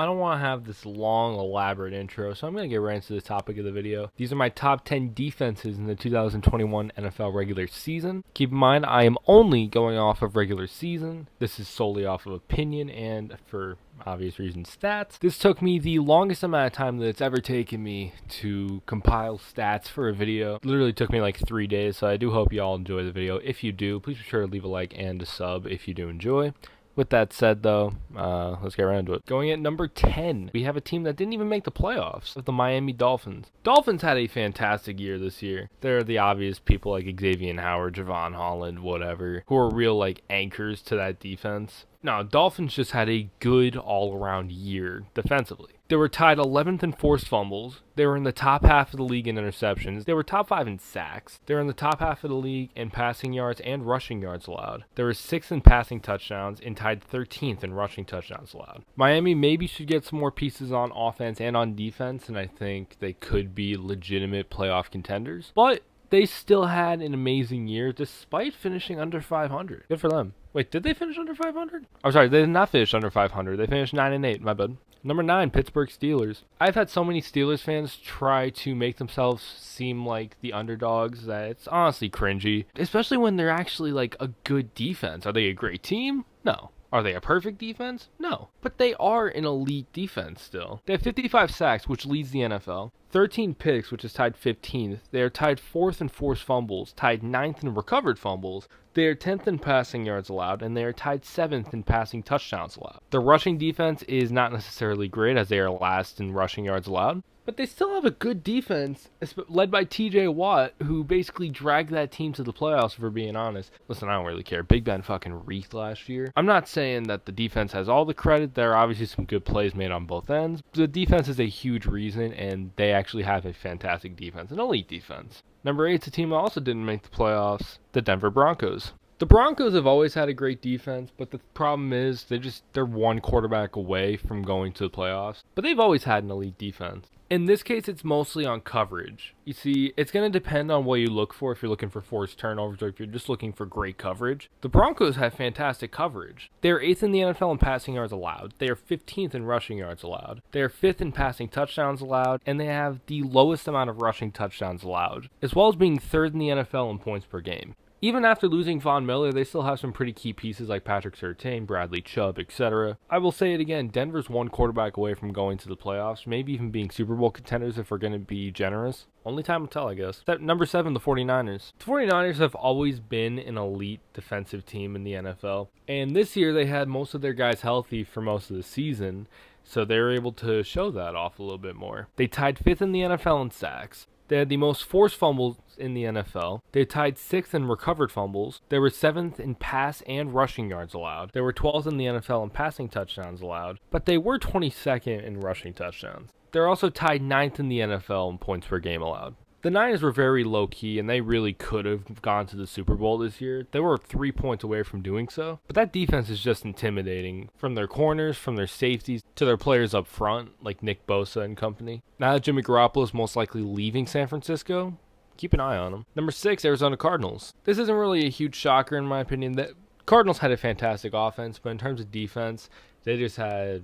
I don't want to have this long, elaborate intro, so I'm going to get right into the topic of the video. These are my top 10 defenses in the 2021 NFL regular season. Keep in mind, I am only going off of regular season. This is solely off of opinion and, for obvious reasons, stats. This took me the longest amount of time that it's ever taken me to compile stats for a video. It literally took me like 3 days, so I do hope you all enjoy the video. If you do, please be sure to leave a like and a sub if you do enjoy. With that said, though, let's get right into it. Going at number 10, we have a team that didn't even make the playoffs, the Miami Dolphins. Dolphins had a fantastic year this year. They're the obvious people like Xavier Howard, Javon Holland, whatever, who are real like anchors to that defense. No, Dolphins just had a good all-around year defensively. They were tied 11th in forced fumbles. They were in the top half of the league in interceptions. They were top 5 in sacks. They were in the top half of the league in passing yards and rushing yards allowed. They were 6th in passing touchdowns and tied 13th in rushing touchdowns allowed. Miami maybe should get some more pieces on offense and on defense, and I think they could be legitimate playoff contenders. But they still had an amazing year despite finishing under 500. Good for them. Wait, did they finish under 500? I'm sorry, they did not finish under 500. They finished 9-8, my bad. Number 9, Pittsburgh Steelers. I've had so many Steelers fans try to make themselves seem like the underdogs that it's honestly cringy, especially when they're actually like a good defense. Are they a great team? No. Are they a perfect defense? No. But they are an elite defense still. They have 55 sacks, which leads the NFL. 13 picks, which is tied 15th. They are tied 4th in forced fumbles, tied 9th in recovered fumbles. They are 10th in passing yards allowed, and they are tied 7th in passing touchdowns allowed. The rushing defense is not necessarily great, as they are last in rushing yards allowed, but they still have a good defense, led by TJ Watt, who basically dragged that team to the playoffs, if we're being honest. Listen, I don't really care. Big Ben fucking reeked last year. I'm not saying that the defense has all the credit. There are obviously some good plays made on both ends. The defense is a huge reason, and they actually have a fantastic defense, an elite defense. Number 8 is a team that also didn't make the playoffs, the Denver Broncos. The Broncos have always had a great defense, but the problem is they're one quarterback away from going to the playoffs. But they've always had an elite defense. In this case, it's mostly on coverage. You see, it's going to depend on what you look for, if you're looking for forced turnovers or if you're just looking for great coverage. The Broncos have fantastic coverage. They are 8th in the NFL in passing yards allowed. They are 15th in rushing yards allowed. They are 5th in passing touchdowns allowed, and they have the lowest amount of rushing touchdowns allowed, as well as being 3rd in the NFL in points per game. Even after losing Von Miller, they still have some pretty key pieces like Patrick Surtain, Bradley Chubb, etc. I will say it again, Denver's one quarterback away from going to the playoffs, maybe even being Super Bowl contenders if we're going to be generous. Only time will tell, I guess. Number 7, the 49ers. The 49ers have always been an elite defensive team in the NFL, and this year they had most of their guys healthy for most of the season, so they were able to show that off a little bit more. They tied 5th in the NFL in sacks. They had the most forced fumbles in the NFL. They tied 6th in recovered fumbles. They were 7th in pass and rushing yards allowed. They were 12th in the NFL in passing touchdowns allowed, but they were 22nd in rushing touchdowns. They're also tied 9th in the NFL in points per game allowed. The Niners were very low-key, and they really could have gone to the Super Bowl this year. They were 3 points away from doing so. But that defense is just intimidating. From their corners, from their safeties, to their players up front, like Nick Bosa and company. Now that Jimmy Garoppolo is most likely leaving San Francisco, keep an eye on him. Number 6, Arizona Cardinals. This isn't really a huge shocker in my opinion. The Cardinals had a fantastic offense, but in terms of defense, they just had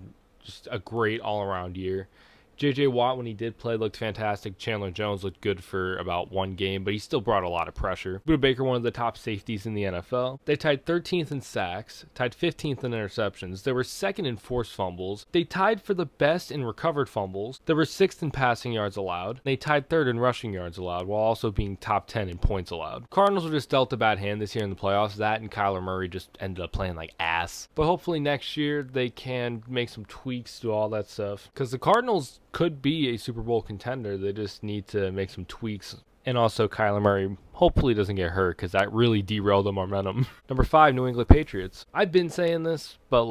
a great all-around year. J.J. Watt, when he did play, looked fantastic. Chandler Jones looked good for about one game, but he still brought a lot of pressure. Budda Baker, one of the top safeties in the NFL. They tied 13th in sacks, tied 15th in interceptions. They were 2nd in forced fumbles. They tied for the best in recovered fumbles. They were 6th in passing yards allowed. They tied 3rd in rushing yards allowed, while also being top 10 in points allowed. Cardinals were just dealt a bad hand this year in the playoffs. That and Kyler Murray just ended up playing like ass. But hopefully next year they can make some tweaks to all that stuff, because the Cardinals could be a Super Bowl contender. They just need to make some tweaks. And also Kyler Murray hopefully doesn't get hurt, because that really derailed the momentum. Number 5, New England Patriots. I've been saying this, but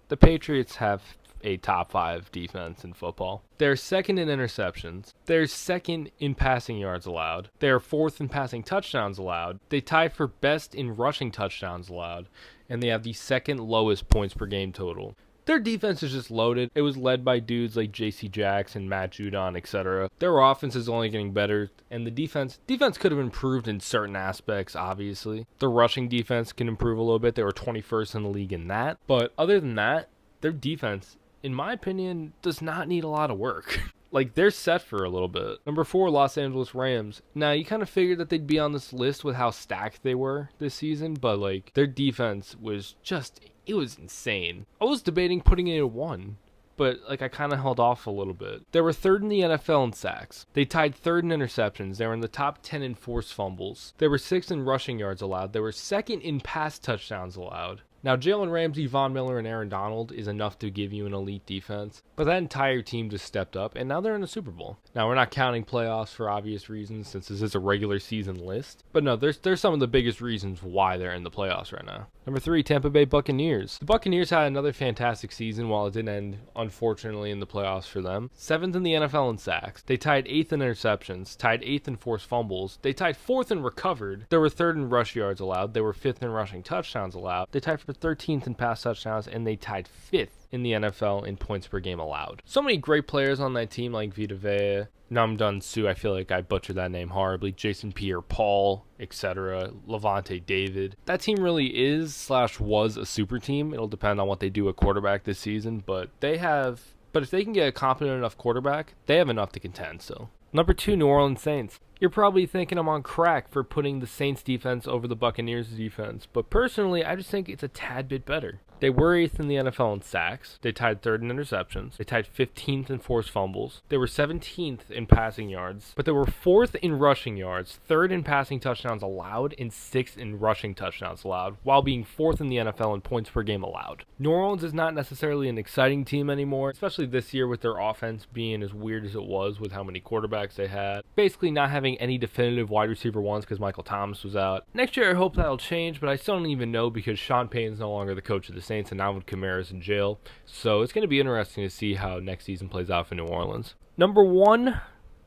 the Patriots have a top 5 defense in football. They're 2nd in interceptions. They're 2nd in passing yards allowed. They're 4th in passing touchdowns allowed. They tie for best in rushing touchdowns allowed. And they have the 2nd lowest points per game total. Their defense is just loaded. It was led by dudes like J.C. Jackson, Matt Judon, etc. Their offense is only getting better, and the defense could have improved in certain aspects, obviously. The rushing defense can improve a little bit. They were 21st in the league in that. But other than that, their defense in my opinion, does not need a lot of work. Like, they're set for a little bit. Number 4, Los Angeles Rams. Now, you kind of figured that they'd be on this list with how stacked they were this season, but, like, their defense was just, it was insane. I was debating putting it at 1, but, like, I kind of held off a little bit. They were 3rd in the NFL in sacks. They tied 3rd in interceptions. They were in the top 10 in forced fumbles. They were 6th in rushing yards allowed. They were 2nd in pass touchdowns allowed. Now, Jalen Ramsey, Von Miller, and Aaron Donald is enough to give you an elite defense, but that entire team just stepped up, and now they're in the Super Bowl. Now, we're not counting playoffs for obvious reasons, since this is a regular season list, but no, there's some of the biggest reasons why they're in the playoffs right now. Number 3, Tampa Bay Buccaneers. The Buccaneers had another fantastic season, while it didn't end, unfortunately, in the playoffs for them. 7th in the NFL in sacks. They tied 8th in interceptions, tied 8th in forced fumbles. They tied 4th in recovered. They were 3rd in rush yards allowed. They were 5th in rushing touchdowns allowed. They tied for 13th in pass touchdowns, and they tied 5th in the NFL in points per game allowed. So many great players on that team, like Vita Vea, Namdun Su, I feel like I butchered that name horribly, Jason Pierre-Paul, etc., Levante David. That team really is/was a super team. It'll depend on what they do at quarterback this season, but if they can get a competent enough quarterback, they have enough to contend still. Number 2, New Orleans Saints. You're probably thinking I'm on crack for putting the Saints defense over the Buccaneers defense, but personally, I just think it's a tad bit better. They were 8th in the NFL in sacks. They tied 3rd in interceptions. They tied 15th in forced fumbles. They were 17th in passing yards, but they were 4th in rushing yards, 3rd in passing touchdowns allowed, and 6th in rushing touchdowns allowed, while being 4th in the NFL in points per game allowed. New Orleans is not necessarily an exciting team anymore, especially this year with their offense being as weird as it was with how many quarterbacks they had. Basically not having any definitive wide receiver ones because Michael Thomas was out. Next year I hope that'll change, but I still don't even know because Sean Payton's no longer the coach of the Saints and Alvin Kamara's in jail. So it's going to be interesting to see how next season plays out for New Orleans. Number 1,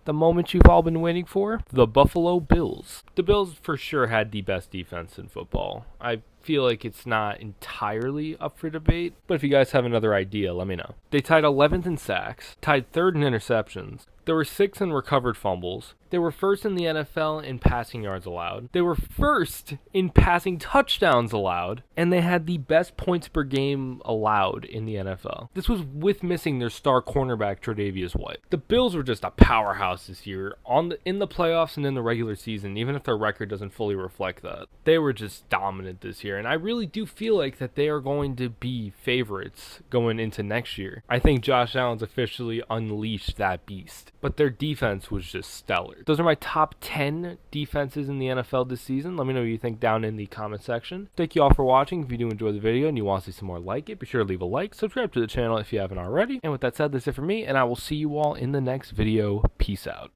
the moment you've all been waiting for, the Buffalo Bills. The Bills for sure had the best defense in football. I feel like it's not entirely up for debate, but if you guys have another idea, let me know. They tied 11th in sacks, tied 3rd in interceptions. They were 6th in recovered fumbles. They were 1st in the NFL in passing yards allowed. They were 1st in passing touchdowns allowed. And they had the best points per game allowed in the NFL. This was with missing their star cornerback, Tre'Davious White. The Bills were just a powerhouse this year in the playoffs and in the regular season, even if their record doesn't fully reflect that. They were just dominant this year. And I really do feel like that they are going to be favorites going into next year. I think Josh Allen's officially unleashed that beast. But their defense was just stellar. Those are my top 10 defenses in the NFL this season. Let me know what you think down in the comment section. Thank you all for watching. If you do enjoy the video and you want to see some more like it, be sure to leave a like, subscribe to the channel if you haven't already. And with that said, that's it for me, and I will see you all in the next video. Peace out.